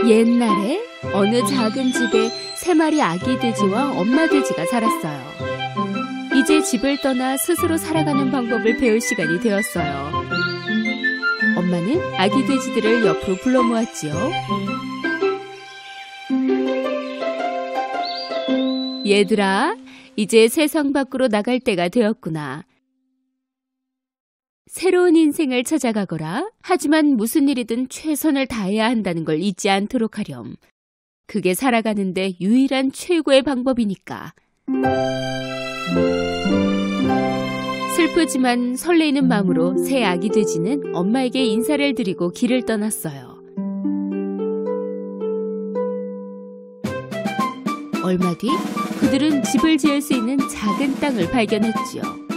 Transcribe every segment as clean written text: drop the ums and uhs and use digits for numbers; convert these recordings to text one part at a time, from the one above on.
옛날에 어느 작은 집에 3마리 아기 돼지와 엄마 돼지가 살았어요. 이제 집을 떠나 스스로 살아가는 방법을 배울 시간이 되었어요. 엄마는 아기 돼지들을 옆으로 불러 모았지요. 얘들아, 이제 세상 밖으로 나갈 때가 되었구나. 새로운 인생을 찾아가거라. 하지만 무슨 일이든 최선을 다해야 한다는 걸 잊지 않도록 하렴. 그게 살아가는데 유일한 최고의 방법이니까. 슬프지만 설레이는 마음으로 새 아기 돼지는 엄마에게 인사를 드리고 길을 떠났어요. 얼마 뒤 그들은 집을 지을 수 있는 작은 땅을 발견했지요.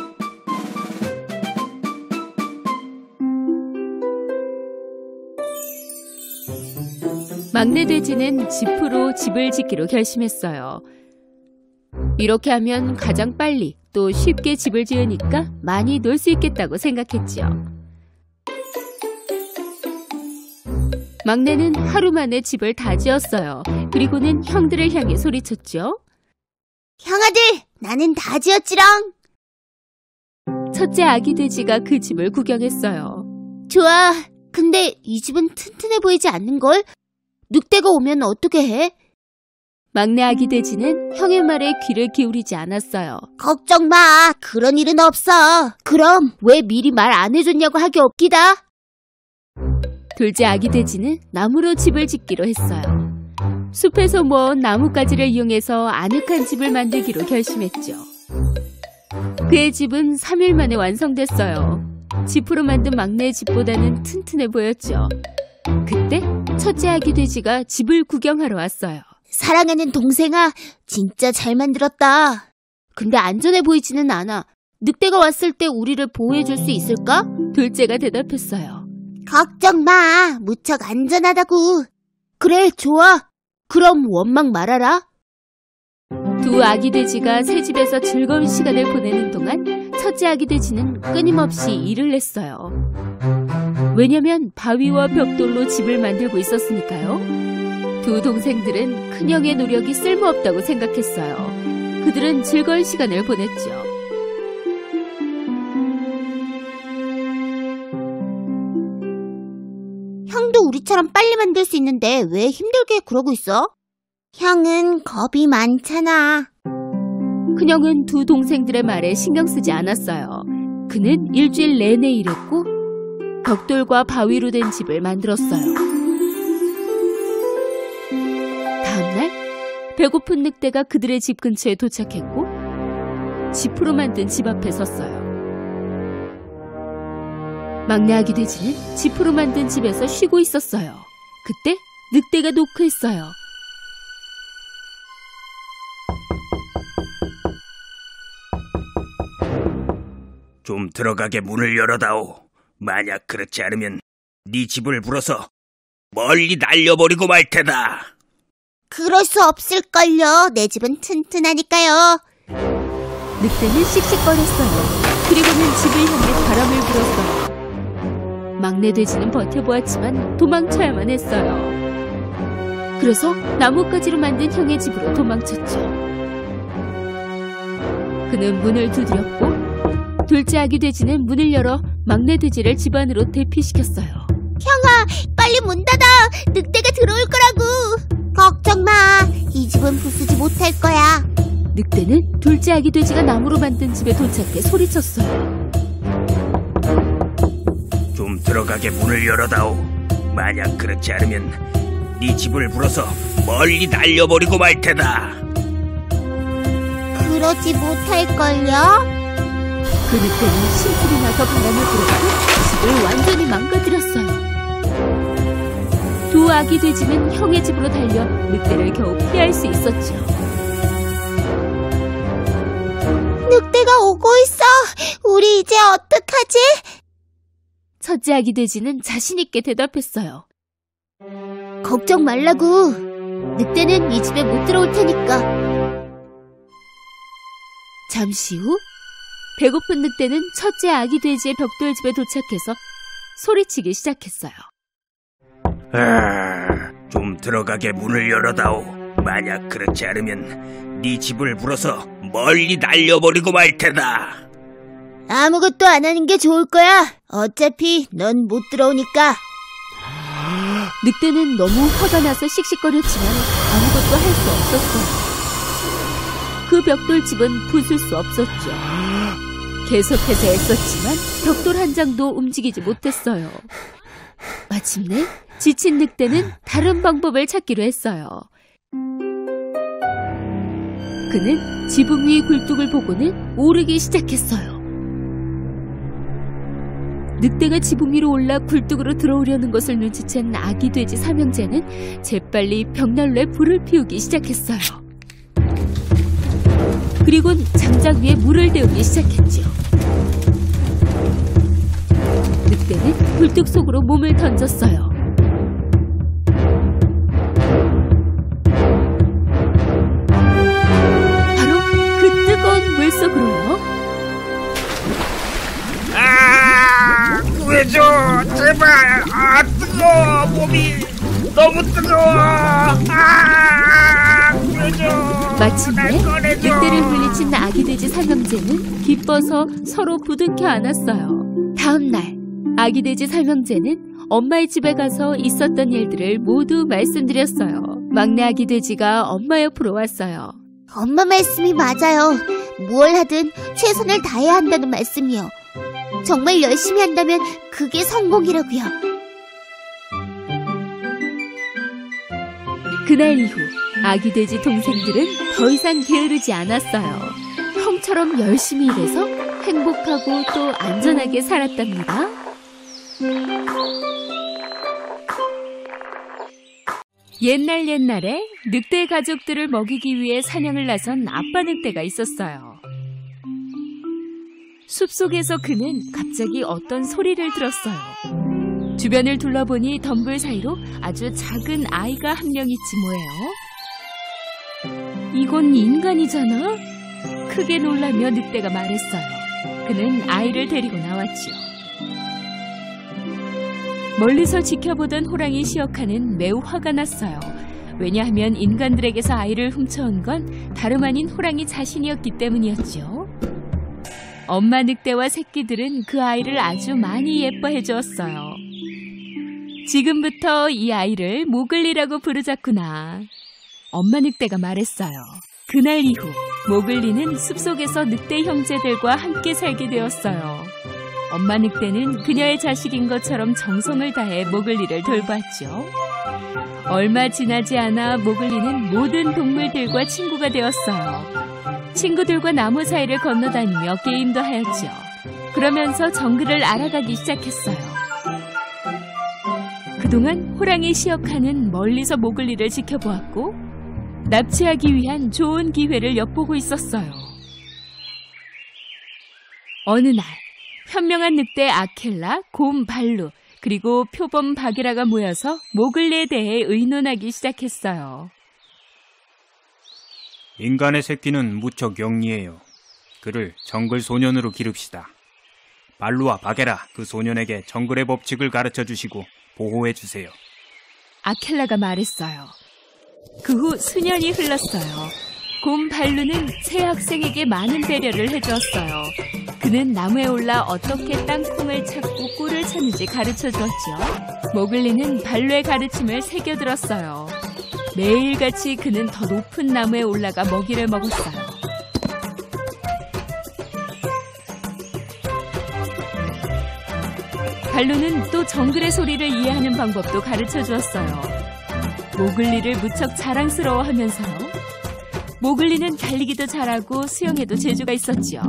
막내 돼지는 지프로 집을 짓기로 결심했어요. 이렇게 하면 가장 빨리 또 쉽게 집을 지으니까 많이 놀 수 있겠다고 생각했지요. 막내는 하루 만에 집을 다 지었어요. 그리고는 형들을 향해 소리쳤죠. 형아들, 나는 다 지었지롱. 첫째 아기 돼지가 그 집을 구경했어요. 좋아, 근데 이 집은 튼튼해 보이지 않는걸? 늑대가 오면 어떻게 해? 막내 아기 돼지는 형의 말에 귀를 기울이지 않았어요. 걱정 마, 그런 일은 없어. 그럼 왜 미리 말 안 해줬냐고 하기 없기다. 둘째 아기 돼지는 나무로 집을 짓기로 했어요. 숲에서 모은 나뭇가지를 이용해서 아늑한 집을 만들기로 결심했죠. 그의 집은 3일 만에 완성됐어요. 지프로 만든 막내의 집보다는 튼튼해 보였죠. 그때 첫째 아기 돼지가 집을 구경하러 왔어요. 사랑하는 동생아, 진짜 잘 만들었다. 근데 안전해 보이지는 않아. 늑대가 왔을 때 우리를 보호해줄 수 있을까? 둘째가 대답했어요. 걱정 마, 무척 안전하다고. 그래, 좋아. 그럼 원망 말아라. 두 아기 돼지가 새 집에서 즐거운 시간을 보내는 동안 첫째 아기 돼지는 끊임없이 일을 했어요. 왜냐면 바위와 벽돌로 집을 만들고 있었으니까요. 두 동생들은 큰형의 노력이 쓸모없다고 생각했어요. 그들은 즐거운 시간을 보냈죠. 형도 우리처럼 빨리 만들 수 있는데 왜 힘들게 그러고 있어? 형은 겁이 많잖아. 큰형은 두 동생들의 말에 신경 쓰지 않았어요. 그는 일주일 내내 일했고 벽돌과 바위로 된 집을 만들었어요. 다음날 배고픈 늑대가 그들의 집 근처에 도착했고 지프로 만든 집 앞에 섰어요. 막내 아기 돼지는 지프로 만든 집에서 쉬고 있었어요. 그때 늑대가 노크했어요. 좀 들어가게 문을 열어다오. 만약 그렇지 않으면 네 집을 불어서 멀리 날려버리고 말 테다. 그럴 수 없을걸요. 내 집은 튼튼하니까요. 늑대는 씩씩거렸어요. 그리고는 집을 향해 바람을 불었어요. 막내 돼지는 버텨보았지만 도망쳐야만 했어요. 그래서 나뭇가지로 만든 형의 집으로 도망쳤죠. 그는 문을 두드렸고 둘째 아기 돼지는 문을 열어 막내 돼지를 집 안으로 대피시켰어요. 형아, 빨리 문 닫아. 늑대가 들어올 거라고. 걱정 마. 이 집은 부수지 못할 거야. 늑대는 둘째 아기 돼지가 나무로 만든 집에 도착해 소리쳤어요. 좀 들어가게 문을 열어다오. 만약 그렇지 않으면 네 집을 불어서 멀리 날려버리고 말 테다. 그러지 못할걸요? 그 늑대는 심술이 나서 바람을 불었고 집을 완전히 망가뜨렸어요. 두 아기 돼지는 형의 집으로 달려 늑대를 겨우 피할 수 있었죠. 늑대가 오고 있어. 우리 이제 어떡하지? 첫째 아기 돼지는 자신 있게 대답했어요. 걱정 말라고. 늑대는 이 집에 못 들어올 테니까. 잠시 후 배고픈 늑대는 첫째 아기 돼지의 벽돌집에 도착해서 소리치기 시작했어요. 좀 들어가게 문을 열어다오. 만약 그렇지 않으면 네 집을 불어서 멀리 날려버리고 말 테다. 아무것도 안 하는 게 좋을 거야. 어차피 넌 못 들어오니까. 늑대는 너무 화가 나서 씩씩거렸지만 아무것도 할 수 없었어요. 그 벽돌집은 부술 수 없었죠. 계속해서 애썼지만 벽돌 한 장도 움직이지 못했어요. 마침내 지친 늑대는 다른 방법을 찾기로 했어요. 그는 지붕 위 굴뚝을 보고는 오르기 시작했어요. 늑대가 지붕 위로 올라 굴뚝으로 들어오려는 것을 눈치챈 아기 돼지 삼형제는 재빨리 벽난로에 불을 피우기 시작했어요. 그리곤 장작 위에 물을 데우기 시작했죠. 늑대는 굴뚝 속으로 몸을 던졌어요. 바로 그 뜨거운 물 속으로요. 구해줘, 제발. 뜨거워. 몸이 너무 뜨거워. 구해줘. 마침내 늑대를 물리친 아기 돼지 삼형제는 기뻐서 서로 부둥켜 안았어요. 다음 날 아기 돼지 삼형제는 엄마의 집에 가서 있었던 일들을 모두 말씀드렸어요. 막내 아기 돼지가 엄마 옆으로 왔어요. 엄마 말씀이 맞아요. 뭘 하든 최선을 다해야 한다는 말씀이요. 정말 열심히 한다면 그게 성공이라고요. 그날 이후 아기 돼지 동생들은 더 이상 게으르지 않았어요. 형처럼 열심히 일해서 행복하고 또 안전하게 살았답니다. 옛날에 늑대 가족들을 먹이기 위해 사냥을 나선 아빠 늑대가 있었어요. 숲속에서 그는 갑자기 어떤 소리를 들었어요. 주변을 둘러보니 덤불 사이로 아주 작은 아이가 한 명 있지 뭐예요. 이건 인간이잖아? 크게 놀라며 늑대가 말했어요. 그는 아이를 데리고 나왔지요. 멀리서 지켜보던 호랑이 시어카는 매우 화가 났어요. 왜냐하면 인간들에게서 아이를 훔쳐온 건 다름 아닌 호랑이 자신이었기 때문이었죠. 엄마 늑대와 새끼들은 그 아이를 아주 많이 예뻐해 주었어요. 지금부터 이 아이를 모글리라고 부르자꾸나. 엄마 늑대가 말했어요. 그날 이후 모글리는 숲속에서 늑대 형제들과 함께 살게 되었어요. 엄마 늑대는 그녀의 자식인 것처럼 정성을 다해 모글리를 돌봤죠. 얼마 지나지 않아 모글리는 모든 동물들과 친구가 되었어요. 친구들과 나무 사이를 건너다니며 게임도 하였죠. 그러면서 정글을 알아가기 시작했어요. 그동안 호랑이 시어카는 멀리서 모글리를 지켜보았고 납치하기 위한 좋은 기회를 엿보고 있었어요. 어느 날 현명한 늑대 아켈라, 곰 발루, 그리고 표범 바게라가 모여서 모글리에 대해 의논하기 시작했어요. 인간의 새끼는 무척 영리해요. 그를 정글 소년으로 기릅시다. 발루와 바게라, 그 소년에게 정글의 법칙을 가르쳐 주시고 보호해 주세요. 아켈라가 말했어요. 그 후 수년이 흘렀어요. 곰 발루는 새 학생에게 많은 배려를 해주었어요. 그는 나무에 올라 어떻게 땅콩을 찾고 꿀을 찾는지 가르쳐 주었죠. 모글리는 발루의 가르침을 새겨들었어요. 매일같이 그는 더 높은 나무에 올라가 먹이를 먹었어요. 발루는 또 정글의 소리를 이해하는 방법도 가르쳐 주었어요. 모글리를 무척 자랑스러워하면서요. 모글리는 달리기도 잘하고 수영에도 재주가 있었지요.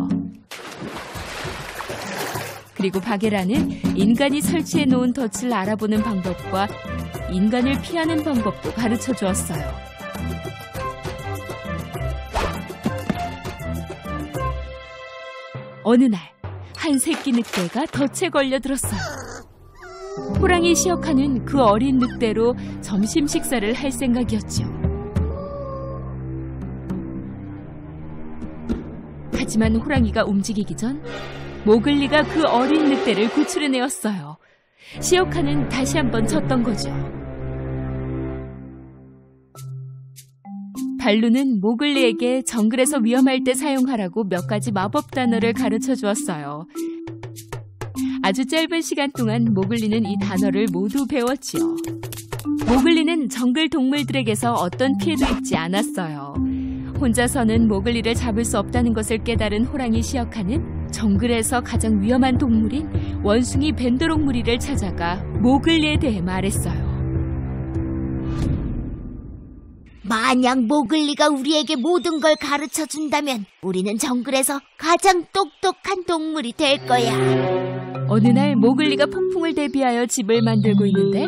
그리고 바게라는 인간이 설치해 놓은 덫을 알아보는 방법과 인간을 피하는 방법도 가르쳐 주었어요. 어느 날 한 새끼 늑대가 덫에 걸려들었어요. 호랑이 시어카는 그 어린 늑대로 점심 식사를 할 생각이었죠. 하지만 호랑이가 움직이기 전 모글리가 그 어린 늑대를 구출해내었어요. 시어카는 다시 한번 졌던 거죠. 발루는 모글리에게 정글에서 위험할 때 사용하라고 몇 가지 마법 단어를 가르쳐 주었어요. 아주 짧은 시간 동안 모글리는 이 단어를 모두 배웠지요. 모글리는 정글 동물들에게서 어떤 피해도 입지 않았어요. 혼자서는 모글리를 잡을 수 없다는 것을 깨달은 호랑이 시어카는 정글에서 가장 위험한 동물인 원숭이 벤더록 무리를 찾아가 모글리에 대해 말했어요. 만약 모글리가 우리에게 모든 걸 가르쳐 준다면 우리는 정글에서 가장 똑똑한 동물이 될 거야. 어느 날 모글리가 폭풍을 대비하여 집을 만들고 있는데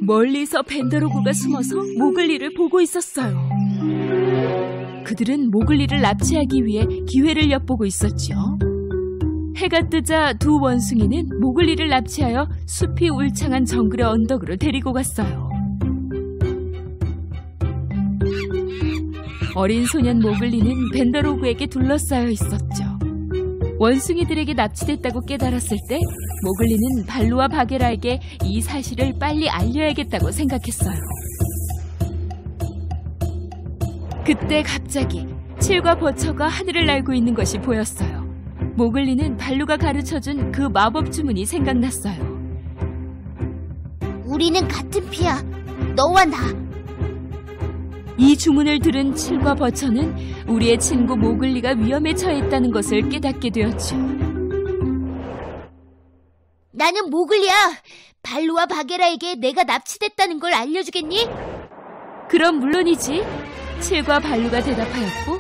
멀리서 벤더로그가 숨어서 모글리를 보고 있었어요. 그들은 모글리를 납치하기 위해 기회를 엿보고 있었죠. 해가 뜨자 두 원숭이는 모글리를 납치하여 숲이 울창한 정글의 언덕으로 데리고 갔어요. 어린 소년 모글리는 벤더로그에게 둘러싸여 있었죠. 원숭이들에게 납치됐다고 깨달았을 때 모글리는 발루와 바게라에게 이 사실을 빨리 알려야겠다고 생각했어요. 그때 갑자기 칠과 버처가 하늘을 날고 있는 것이 보였어요. 모글리는 발루가 가르쳐준 그 마법 주문이 생각났어요. 우리는 같은 피야. 너와 나. 이 주문을 들은 칠과 버처는 우리의 친구 모글리가 위험에 처했다는 것을 깨닫게 되었죠. 나는 모글리야. 발루와 바게라에게 내가 납치됐다는 걸 알려주겠니? 그럼 물론이지. 칠과 발루가 대답하였고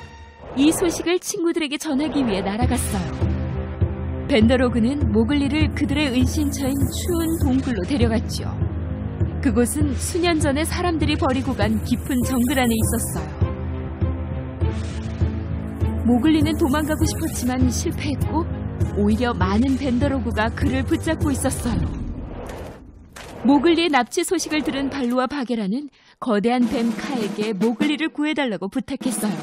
이 소식을 친구들에게 전하기 위해 날아갔어요. 벤더로그는 모글리를 그들의 은신처인 추운 동굴로 데려갔죠. 그곳은 수년 전에 사람들이 버리고 간 깊은 정글 안에 있었어요. 모글리는 도망가고 싶었지만 실패했고 오히려 많은 벤더로그가 그를 붙잡고 있었어요. 모글리의 납치 소식을 들은 발루와 바게라는 거대한 뱀 카에게 모글리를 구해달라고 부탁했어요.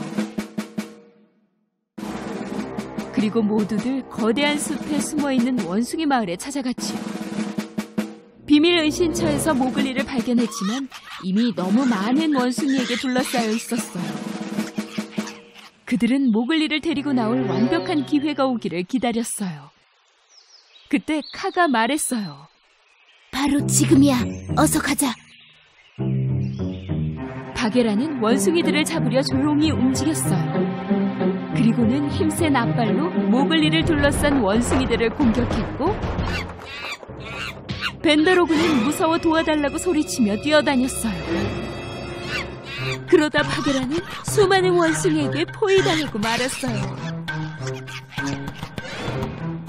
그리고 모두들 거대한 숲에 숨어있는 원숭이 마을에 찾아갔지요. 비밀 은신처에서 모글리를 발견했지만 이미 너무 많은 원숭이에게 둘러싸여 있었어요. 그들은 모글리를 데리고 나올 완벽한 기회가 오기를 기다렸어요. 그때 카가 말했어요. 바로 지금이야. 어서 가자. 바게라는 원숭이들을 잡으려 조용히 움직였어요. 그리고는 힘센 앞발로 모글리를 둘러싼 원숭이들을 공격했고 벤더로그는 무서워 도와달라고 소리치며 뛰어다녔어요. 그러다 바게라는 수많은 원숭이에게 포위당하고 말았어요.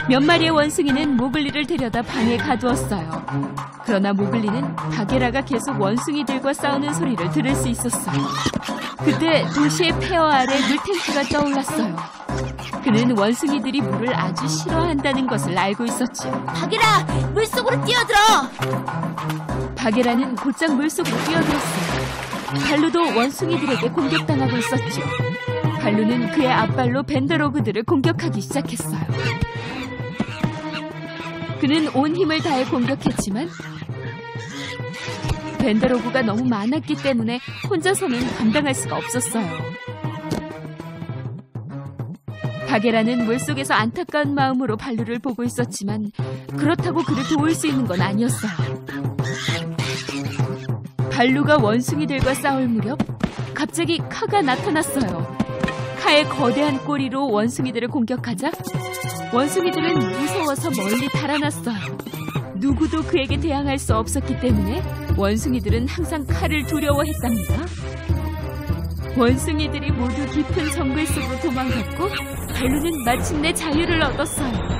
몇 마리의 원숭이는 모글리를 데려다 방에 가두었어요. 그러나 모글리는 바게라가 계속 원숭이들과 싸우는 소리를 들을 수 있었어요. 그때 도시의 폐허 아래 물탱크가 떠올랐어요. 그는 원숭이들이 물을 아주 싫어한다는 것을 알고 있었죠. 바게라, 물속으로 뛰어들어! 바게라는 곧장 물속으로 뛰어들었어요. 발루도 원숭이들에게 공격당하고 있었죠. 발루는 그의 앞발로 벤더로그들을 공격하기 시작했어요. 그는 온 힘을 다해 공격했지만 벤더로그가 너무 많았기 때문에 혼자서는 감당할 수가 없었어요. 바게라는 물속에서 안타까운 마음으로 발루를 보고 있었지만 그렇다고 그를 도울 수 있는 건 아니었어요. 발루가 원숭이들과 싸울 무렵 갑자기 카가 나타났어요. 카의 거대한 꼬리로 원숭이들을 공격하자 원숭이들은 무서워서 멀리 달아났어요. 누구도 그에게 대항할 수 없었기 때문에 원숭이들은 항상 카를 두려워했답니다. 원숭이들이 모두 깊은 정글 속으로 도망갔고 발루는 마침내 자유를 얻었어요.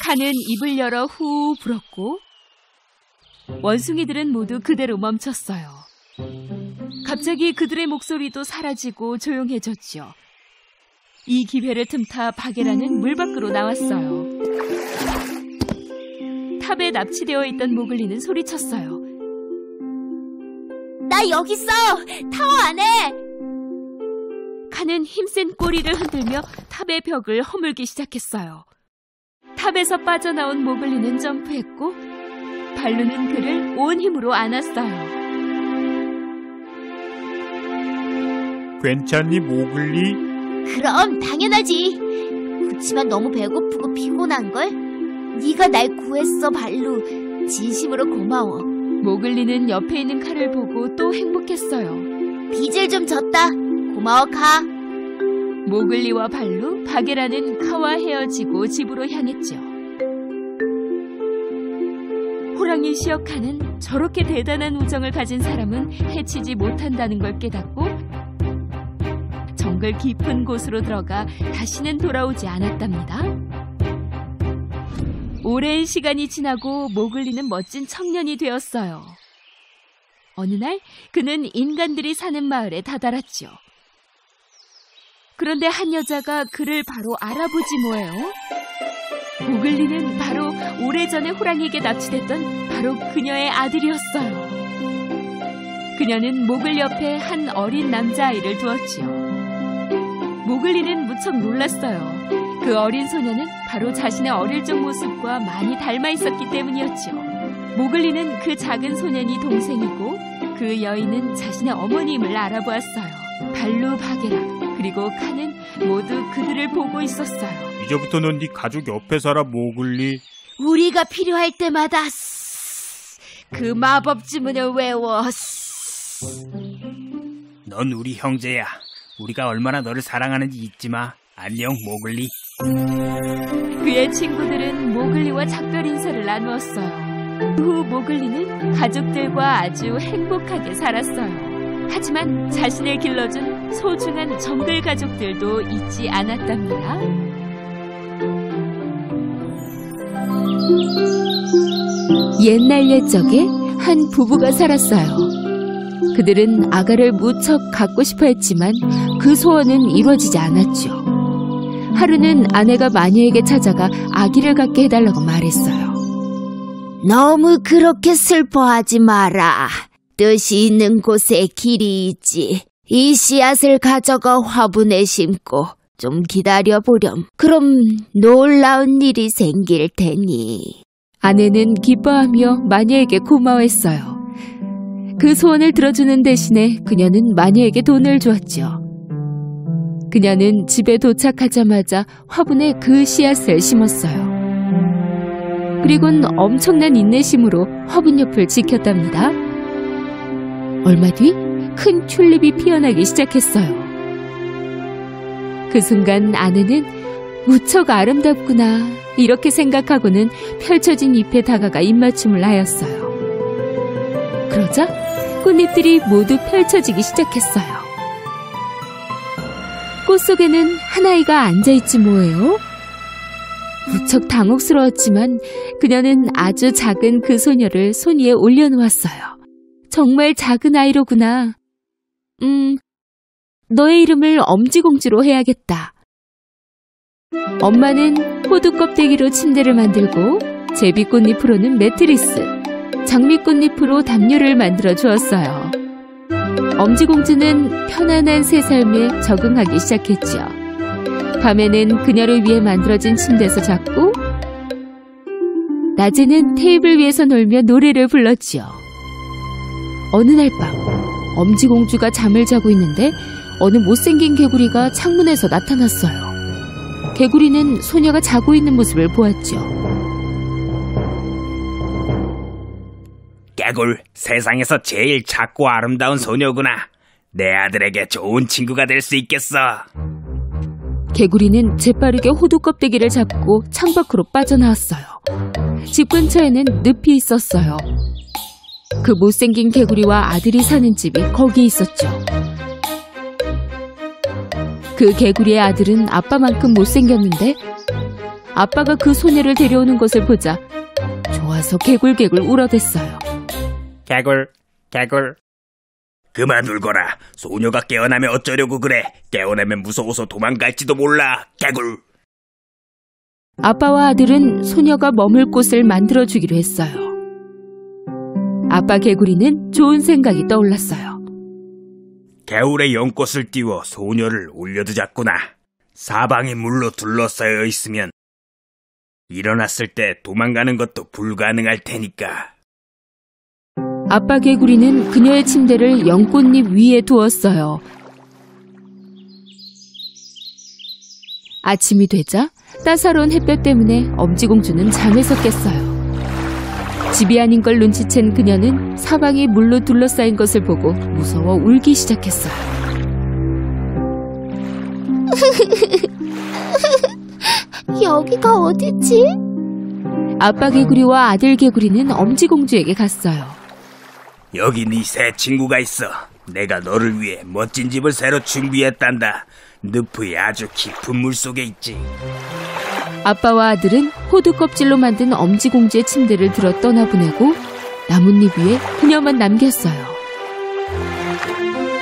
카는 입을 열어 후 불었고 원숭이들은 모두 그대로 멈췄어요. 갑자기 그들의 목소리도 사라지고 조용해졌죠. 이 기회를 틈타 바게라는 물 밖으로 나왔어요. 탑에 납치되어 있던 모글리는 소리쳤어요. 나 여기 있어! 타워 안에! 카는 힘센 꼬리를 흔들며 탑의 벽을 허물기 시작했어요. 탑에서 빠져나온 모글리는 점프했고 발루는 그를 온 힘으로 안았어요. 괜찮니, 모글리? 그럼 당연하지. 그치만 너무 배고프고 피곤한걸? 네가 날 구했어, 발루. 진심으로 고마워. 모글리는 옆에 있는 칼을 보고 또 행복했어요. 빚을 좀 졌다. 고마워, 카. 모글리와 발루, 바게라는 카와 헤어지고 집으로 향했죠. 호랑이 시어카는 저렇게 대단한 우정을 가진 사람은 해치지 못한다는 걸 깨닫고 정글 깊은 곳으로 들어가 다시는 돌아오지 않았답니다. 오랜 시간이 지나고 모글리는 멋진 청년이 되었어요. 어느 날 그는 인간들이 사는 마을에 다다랐죠. 그런데 한 여자가 그를 바로 알아보지 뭐예요? 모글리는 바로 오래전에 호랑이에게 납치됐던 바로 그녀의 아들이었어요. 그녀는 모글 옆에 한 어린 남자아이를 두었지요. 모글리는 무척 놀랐어요. 그 어린 소녀는 바로 자신의 어릴 적 모습과 많이 닮아 있었기 때문이었죠. 모글리는 그 작은 소년이 동생이고 그 여인은 자신의 어머님을 알아보았어요. 발루, 바게라 그리고 카는 모두 그들을 보고 있었어요. 이제부터는 네 가족 옆에 살아, 모글리. 우리가 필요할 때마다 그 마법 주문을 외워. 넌 우리 형제야. 우리가 얼마나 너를 사랑하는지 잊지 마. 안녕, 모글리. 그의 친구들은 모글리와 작별 인사를 나누었어요. 후 모글리는 가족들과 아주 행복하게 살았어요. 하지만 자신을 길러준 소중한 정글 가족들도 잊지 않았답니다. 옛날 옛적에 한 부부가 살았어요. 그들은 아가를 무척 갖고 싶어 했지만 그 소원은 이루어지지 않았죠. 하루는 아내가 마녀에게 찾아가 아기를 갖게 해달라고 말했어요. 너무 그렇게 슬퍼하지 마라. 뜻이 있는 곳에 길이 있지. 이 씨앗을 가져가 화분에 심고 좀 기다려보렴. 그럼 놀라운 일이 생길 테니. 아내는 기뻐하며 마녀에게 고마워했어요. 그 소원을 들어주는 대신에 그녀는 마녀에게 돈을 주었죠. 그녀는 집에 도착하자마자 화분에 그 씨앗을 심었어요. 그리고는 엄청난 인내심으로 화분 옆을 지켰답니다. 얼마 뒤 큰 튤립이 피어나기 시작했어요. 그 순간 아내는 무척 아름답구나 이렇게 생각하고는 펼쳐진 잎에 다가가 입맞춤을 하였어요. 그러자 꽃잎들이 모두 펼쳐지기 시작했어요. 꽃 속에는 한 아이가 앉아있지 뭐예요? 무척 당혹스러웠지만 그녀는 아주 작은 그 소녀를 손 위에 올려놓았어요. 정말 작은 아이로구나. 너의 이름을 엄지공주로 해야겠다. 엄마는 호두 껍데기로 침대를 만들고 제비꽃잎으로는 매트리스, 장미꽃잎으로 담요를 만들어 주었어요. 엄지공주는 편안한 새 삶에 적응하기 시작했죠. 밤에는 그녀를 위해 만들어진 침대에서 잤고 낮에는 테이블 위에서 놀며 노래를 불렀지요. 어느 날 밤 엄지공주가 잠을 자고 있는데 어느 못생긴 개구리가 창문에서 나타났어요. 개구리는 소녀가 자고 있는 모습을 보았죠. 개굴, 세상에서 제일 작고 아름다운 소녀구나. 내 아들에게 좋은 친구가 될 수 있겠어. 개구리는 재빠르게 호두 껍데기를 잡고 창밖으로 빠져나왔어요. 집 근처에는 늪이 있었어요. 그 못생긴 개구리와 아들이 사는 집이 거기 있었죠. 그 개구리의 아들은 아빠만큼 못생겼는데 아빠가 그 소녀를 데려오는 것을 보자 좋아서 개굴개굴 울어댔어요. 개굴, 개굴. 그만 울거라. 소녀가 깨어나면 어쩌려고 그래. 깨어나면 무서워서 도망갈지도 몰라. 개굴. 아빠와 아들은 소녀가 머물 곳을 만들어주기로 했어요. 아빠 개구리는 좋은 생각이 떠올랐어요. 개울에 연꽃을 띄워 소녀를 올려두자꾸나. 사방이 물로 둘러싸여 있으면 일어났을 때 도망가는 것도 불가능할 테니까. 아빠 개구리는 그녀의 침대를 연꽃잎 위에 두었어요. 아침이 되자 따사로운 햇볕 때문에 엄지공주는 잠에서 깼어요. 집이 아닌 걸 눈치챈 그녀는 사방이 물로 둘러싸인 것을 보고 무서워 울기 시작했어요. 여기가 어디지? 아빠 개구리와 아들 개구리는 엄지공주에게 갔어요. 여기 네 새 친구가 있어. 내가 너를 위해 멋진 집을 새로 준비했단다. 늪의 아주 깊은 물속에 있지. 아빠와 아들은 호두 껍질로 만든 엄지공주의 침대를 들어 떠나보내고 나뭇잎 위에 그녀만 남겼어요.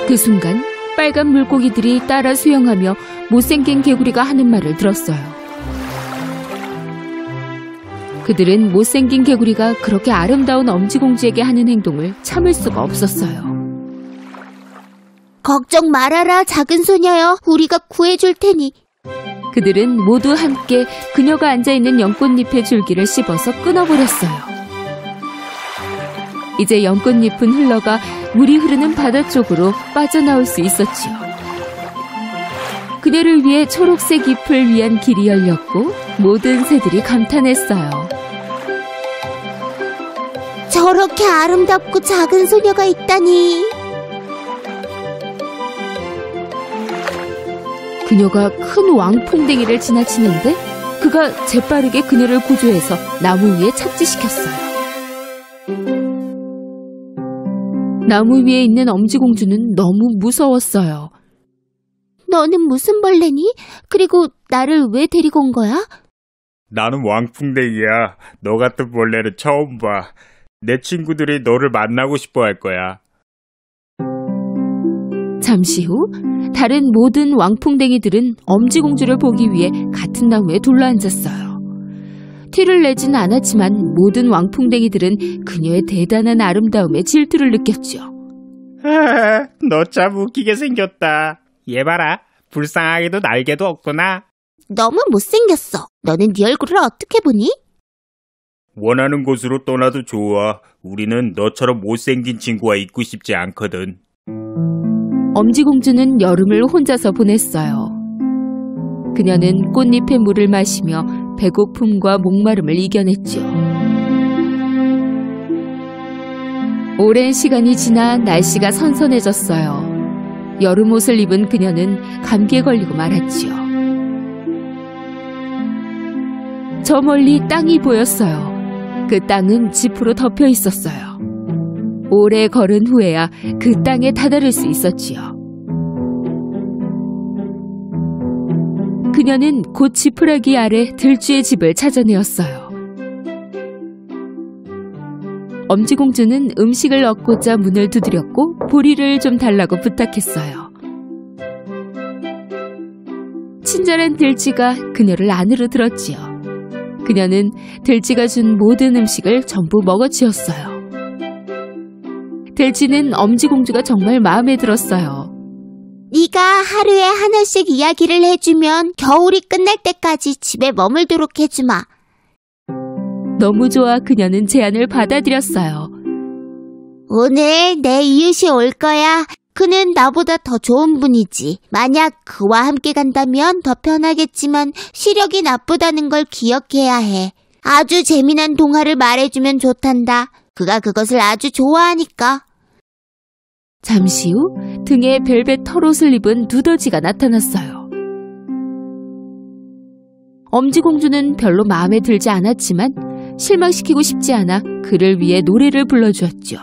그 순간 빨간 물고기들이 따라 수영하며 못생긴 개구리가 하는 말을 들었어요. 그들은 못생긴 개구리가 그렇게 아름다운 엄지공주에게 하는 행동을 참을 수가 없었어요. 걱정 말아라, 작은 소녀여. 우리가 구해줄 테니. 그들은 모두 함께 그녀가 앉아있는 연꽃잎의 줄기를 씹어서 끊어버렸어요. 이제 연꽃잎은 흘러가 물이 흐르는 바다 쪽으로 빠져나올 수 있었지요. 그녀를 위해 초록색 잎을 위한 길이 열렸고 모든 새들이 감탄했어요. 저렇게 아름답고 작은 소녀가 있다니. 그녀가 큰 왕풍뎅이를 지나치는데 그가 재빠르게 그녀를 구조해서 나무 위에 착지시켰어요. 나무 위에 있는 엄지공주는 너무 무서웠어요. 너는 무슨 벌레니? 그리고 나를 왜 데리고 온 거야? 나는 왕풍뎅이야. 너 같은 벌레는 처음 봐. 내 친구들이 너를 만나고 싶어 할 거야. 잠시 후 다른 모든 왕풍뎅이들은 엄지공주를 보기 위해 같은 나무에 둘러앉았어요. 티를 내지는 않았지만 모든 왕풍뎅이들은 그녀의 대단한 아름다움에 질투를 느꼈죠. 너 참 웃기게 생겼다. 얘 봐라. 불쌍하게도 날개도 없구나. 너무 못생겼어. 너는 네 얼굴을 어떻게 보니? 원하는 곳으로 떠나도 좋아. 우리는 너처럼 못생긴 친구와 있고 싶지 않거든. 엄지공주는 여름을 혼자서 보냈어요. 그녀는 꽃잎의 물을 마시며 배고픔과 목마름을 이겨냈죠. 오랜 시간이 지나 날씨가 선선해졌어요. 여름 옷을 입은 그녀는 감기에 걸리고 말았지요. 저 멀리 땅이 보였어요. 그 땅은 짚으로 덮여 있었어요. 오래 걸은 후에야 그 땅에 다다를 수 있었지요. 그녀는 곧 지푸라기 아래 들쥐의 집을 찾아내었어요. 엄지공주는 음식을 얻고자 문을 두드렸고 보리를 좀 달라고 부탁했어요. 친절한 들쥐가 그녀를 안으로 들었지요. 그녀는 들쥐가 준 모든 음식을 전부 먹어치웠어요. 들쥐는 엄지공주가 정말 마음에 들었어요. 네가 하루에 하나씩 이야기를 해주면 겨울이 끝날 때까지 집에 머물도록 해주마. 너무 좋아 그녀는 제안을 받아들였어요. 오늘 내 이웃이 올 거야. 그는 나보다 더 좋은 분이지. 만약 그와 함께 간다면 더 편하겠지만 시력이 나쁘다는 걸 기억해야 해. 아주 재미난 동화를 말해주면 좋단다. 그가 그것을 아주 좋아하니까. 잠시 후 등에 벨벳 털옷을 입은 두더지가 나타났어요. 엄지공주는 별로 마음에 들지 않았지만 실망시키고 싶지 않아 그를 위해 노래를 불러주었죠.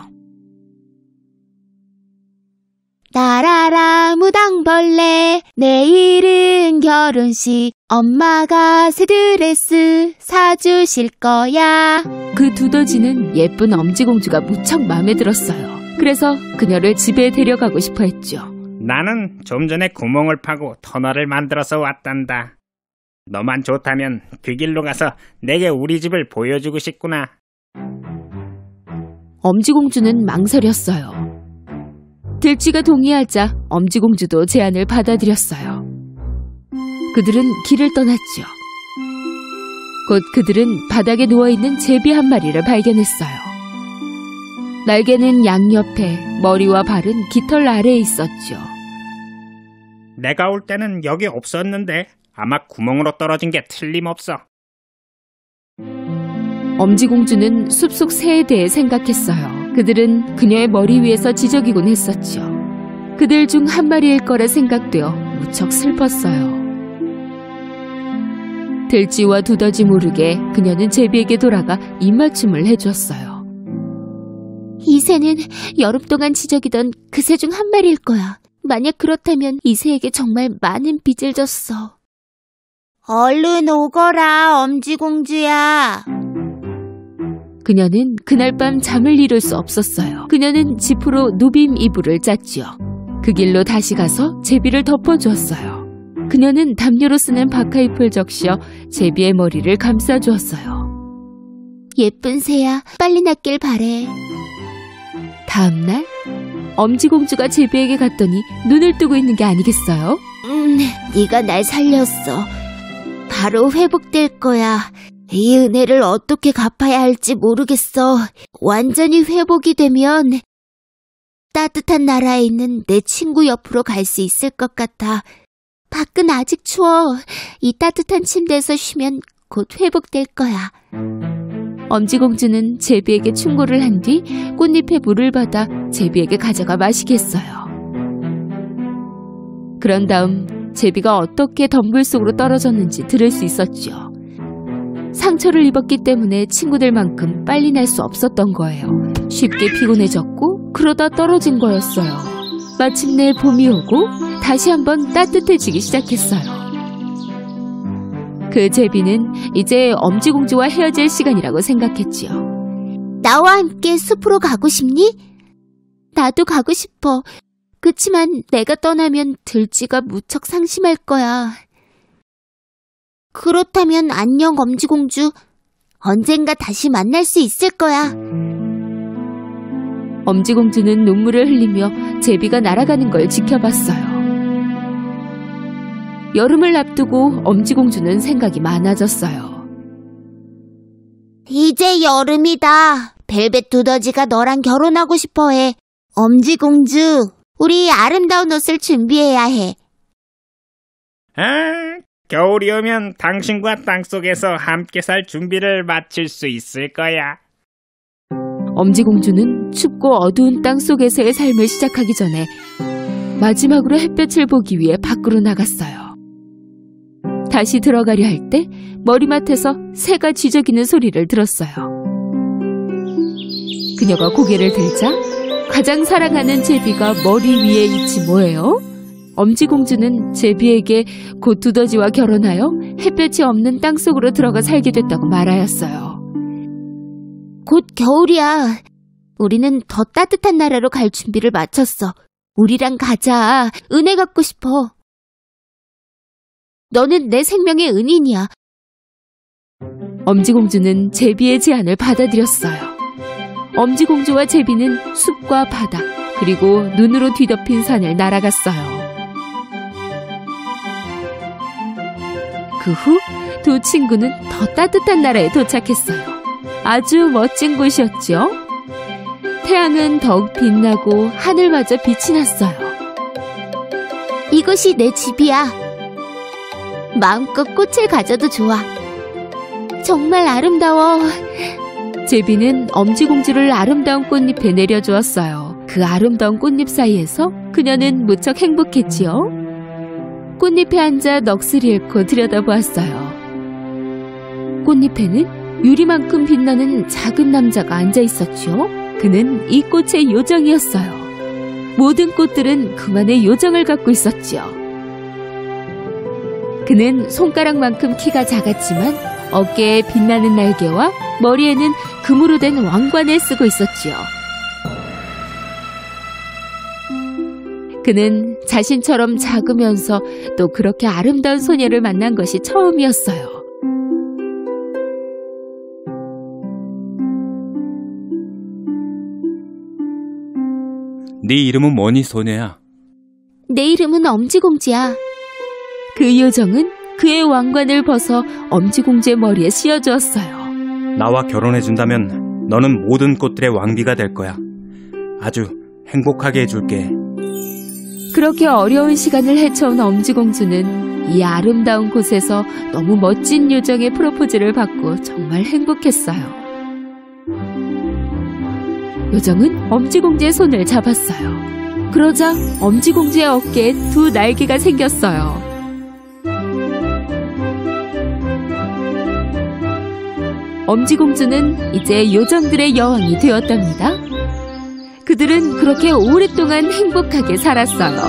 나라라 무당벌레 내일은 결혼식 엄마가 새 드레스 사주실 거야. 그 두더지는 예쁜 엄지공주가 무척 마음에 들었어요. 그래서 그녀를 집에 데려가고 싶어 했죠. 나는 좀 전에 구멍을 파고 터널을 만들어서 왔단다. 너만 좋다면 그 길로 가서 내게 우리 집을 보여주고 싶구나. 엄지공주는 망설였어요. 들쥐가 동의하자 엄지공주도 제안을 받아들였어요. 그들은 길을 떠났죠. 곧 그들은 바닥에 누워있는 제비 한 마리를 발견했어요. 날개는 양옆에, 머리와 발은 깃털 아래에 있었죠. 내가 올 때는 여기 없었는데 아마 구멍으로 떨어진 게 틀림없어. 엄지공주는 숲속 새에 대해 생각했어요. 그들은 그녀의 머리 위에서 지저귀곤 했었죠. 그들 중 한 마리일 거라 생각되어 무척 슬펐어요. 들쥐와 두더지 모르게 그녀는 제비에게 돌아가 입맞춤을 해주었어요. 이 새는 여름 동안 지저귀던 그 새 중 한 마리일 거야. 만약 그렇다면 이 새에게 정말 많은 빚을 졌어. 얼른 오거라, 엄지공주야. 그녀는 그날 밤 잠을 이룰 수 없었어요. 그녀는 지프로 누빔 이불을 짰지요. 그 길로 다시 가서 제비를 덮어주었어요. 그녀는 담요로 쓰는 바카잎을 적셔 제비의 머리를 감싸주었어요. 예쁜 새야, 빨리 낫길 바래. 다음날 엄지공주가 제비에게 갔더니 눈을 뜨고 있는 게 아니겠어요? 네가 날 살렸어. 바로 회복될 거야. 이 은혜를 어떻게 갚아야 할지 모르겠어. 완전히 회복이 되면 따뜻한 나라에 있는 내 친구 옆으로 갈 수 있을 것 같아. 밖은 아직 추워. 이 따뜻한 침대에서 쉬면 곧 회복될 거야. 엄지공주는 제비에게 충고를 한 뒤 꽃잎에 물을 받아 제비에게 가져가 마시게 했어요. 그런 다음 제비가 어떻게 덤불 속으로 떨어졌는지 들을 수 있었죠. 상처를 입었기 때문에 친구들만큼 빨리 날 수 없었던 거예요. 쉽게 피곤해졌고 그러다 떨어진 거였어요. 마침내 봄이 오고 다시 한번 따뜻해지기 시작했어요. 그 제비는 이제 엄지공주와 헤어질 시간이라고 생각했지요. 나와 함께 숲으로 가고 싶니? 나도 가고 싶어. 그치만 내가 떠나면 들쥐가 무척 상심할 거야. 그렇다면 안녕, 엄지공주. 언젠가 다시 만날 수 있을 거야. 엄지공주는 눈물을 흘리며 제비가 날아가는 걸 지켜봤어요. 여름을 앞두고 엄지공주는 생각이 많아졌어요. 이제 여름이다. 벨벳 두더지가 너랑 결혼하고 싶어해. 엄지공주, 우리 아름다운 옷을 준비해야 해. 겨울이 오면 당신과 땅속에서 함께 살 준비를 마칠 수 있을 거야. 엄지공주는 춥고 어두운 땅속에서의 삶을 시작하기 전에 마지막으로 햇볕을 보기 위해 밖으로 나갔어요. 다시 들어가려 할 때 머리맡에서 새가 쥐저귀는 소리를 들었어요. 그녀가 고개를 들자 가장 사랑하는 제비가 머리 위에 있지 뭐예요? 엄지공주는 제비에게 곧 두더지와 결혼하여 햇볕이 없는 땅속으로 들어가 살게 됐다고 말하였어요. 곧 겨울이야. 우리는 더 따뜻한 나라로 갈 준비를 마쳤어. 우리랑 가자. 은혜 갖고 싶어. 너는 내 생명의 은인이야. 엄지공주는 제비의 제안을 받아들였어요. 엄지공주와 제비는 숲과 바다, 그리고 눈으로 뒤덮인 산을 날아갔어요. 그 후 두 친구는 더 따뜻한 나라에 도착했어요. 아주 멋진 곳이었죠. 태양은 더욱 빛나고 하늘마저 빛이 났어요. 이곳이 내 집이야. 마음껏 꽃을 가져도 좋아. 정말 아름다워. 제비는 엄지공주를 아름다운 꽃잎에 내려주었어요. 그 아름다운 꽃잎 사이에서 그녀는 무척 행복했지요. 꽃잎에 앉아 넋을 잃고 들여다보았어요. 꽃잎에는 유리만큼 빛나는 작은 남자가 앉아있었죠. 그는 이 꽃의 요정이었어요. 모든 꽃들은 그만의 요정을 갖고 있었죠. 그는 손가락만큼 키가 작았지만 어깨에 빛나는 날개와 머리에는 금으로 된 왕관을 쓰고 있었지요. 그는 자신처럼 작으면서 또 그렇게 아름다운 소녀를 만난 것이 처음이었어요. 네 이름은 뭐니, 소녀야? 내 이름은 엄지공주야. 그 요정은 그의 왕관을 벗어 엄지공주의 머리에 씌워주었어요. 나와 결혼해준다면 너는 모든 꽃들의 왕비가 될 거야. 아주 행복하게 해줄게. 그렇게 어려운 시간을 헤쳐온 엄지공주는 이 아름다운 곳에서 너무 멋진 요정의 프로포즈를 받고 정말 행복했어요. 요정은 엄지공주의 손을 잡았어요. 그러자 엄지공주의 어깨에 두 날개가 생겼어요. 엄지공주는 이제 요정들의 여왕이 되었답니다. 그들은 그렇게 오랫동안 행복하게 살았어요.